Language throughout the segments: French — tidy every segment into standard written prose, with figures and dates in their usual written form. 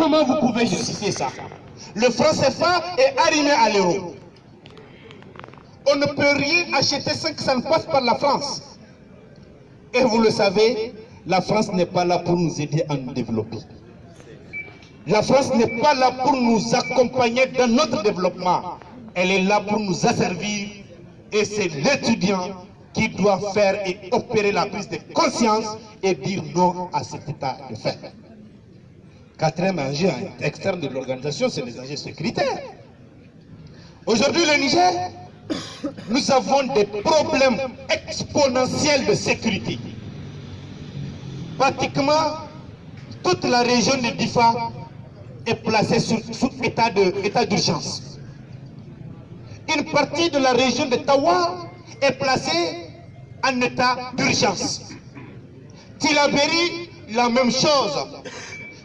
Comment vous pouvez justifier ça? Le franc CFA est arrimé à l'euro. On ne peut rien acheter sans que ça ne passe par la France. Et vous le savez, la France n'est pas là pour nous aider à nous développer. La France n'est pas là pour nous accompagner dans notre développement. Elle est là pour nous asservir. Et c'est l'étudiant qui doit faire et opérer la prise de conscience et dire non à cet état de fait. Quatrième enjeu externe de l'organisation, c'est les enjeux sécuritaires. Aujourd'hui, le Niger, nous avons des problèmes exponentiels de sécurité. Pratiquement, toute la région de Difa est placée sous état d'urgence. Une partie de la région de Tawa est placée en état d'urgence. Tillabéri, la même chose.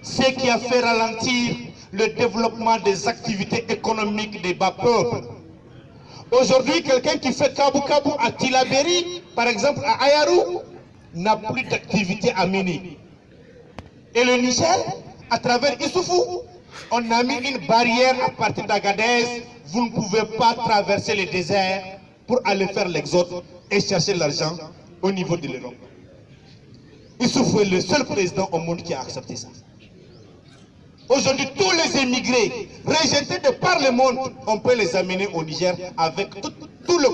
Ce qui a fait ralentir le développement des activités économiques des bas peuples. Aujourd'hui, quelqu'un qui fait Kabou-Kabou à Tillabéri, par exemple à Ayarou, n'a plus d'activité à mener. Et le Niger, à travers Issoufou, on a mis une barrière à partir d'Agadez. Vous ne pouvez pas traverser le désert pour aller faire l'exode et chercher l'argent au niveau de l'Europe. Issoufou est le seul président au monde qui a accepté ça. Aujourd'hui, tous les émigrés rejetés de par le monde, on peut les amener au Niger avec tout le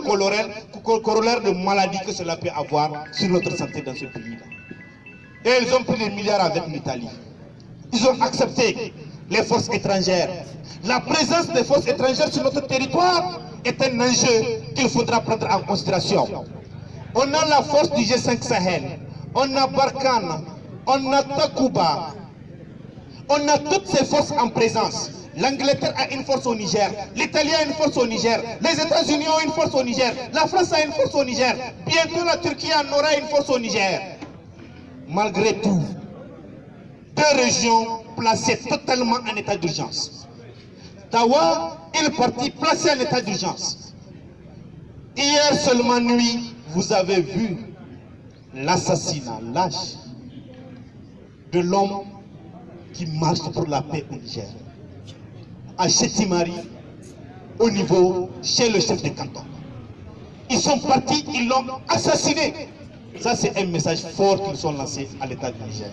corollaire de maladies que cela peut avoir sur notre santé dans ce pays-là. Et ils ont pris des milliards avec l'Italie. Ils ont accepté les forces étrangères. La présence des forces étrangères sur notre territoire est un enjeu qu'il faudra prendre en considération. On a la force du G5 Sahel, on a Barkhane, on a Takuba, on a toutes ces forces en présence. L'Angleterre a une force au Niger, l'Italie a une force au Niger, les États-Unis ont une force au Niger, la France a une force au Niger, bientôt la Turquie en aura une force au Niger. Malgré tout, deux régions placées totalement en état d'urgence. Tawa, une partie placée en état d'urgence. Hier seulement nuit, vous avez vu l'assassinat lâche de l'homme qui marche pour la paix au Niger. À Chetimari, au niveau, chez le chef de canton. Ils sont partis, ils l'ont assassiné. Ça, c'est un message fort qu'ils ont lancé à l'État du Niger.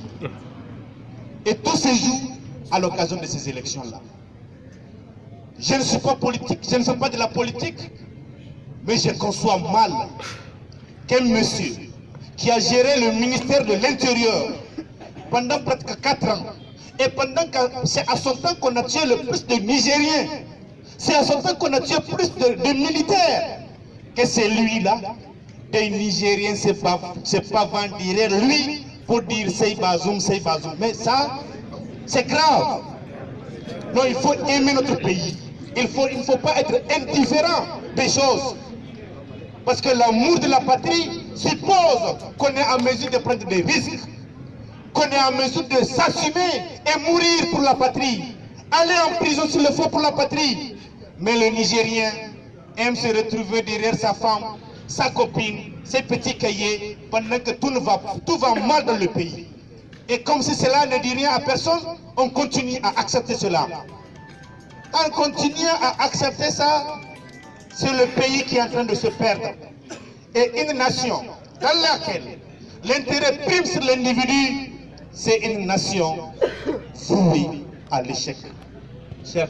Et tout se joue à l'occasion de ces élections-là. Je ne suis pas politique, je ne suis pas de la politique, mais je conçois mal qu'un monsieur qui a géré le ministère de l'Intérieur pendant presque 4 ans, et pendant que c'est à son temps qu'on a tué le plus de Nigériens, c'est à son temps qu'on a tué plus de militaires, que c'est lui-là, des Nigériens se pas vendre derrière lui pour dire c'est Bazoum, c'est Bazoum. Mais ça, c'est grave. Non, il faut aimer notre pays. Il ne faut pas être indifférent des choses. Parce que l'amour de la patrie suppose qu'on est en mesure de prendre des risques, qu'on est en mesure de s'assumer et mourir pour la patrie. Aller en prison s'il le faut pour la patrie. Mais le Nigérien aime se retrouver derrière sa femme, sa copine, ses petits cahiers, pendant que tout va mal dans le pays. Et comme si cela ne dit rien à personne, on continue à accepter cela. En continuant à accepter ça, c'est le pays qui est en train de se perdre. Et une nation dans laquelle l'intérêt prime sur l'individu, c'est une nation vouée à l'échec. Chers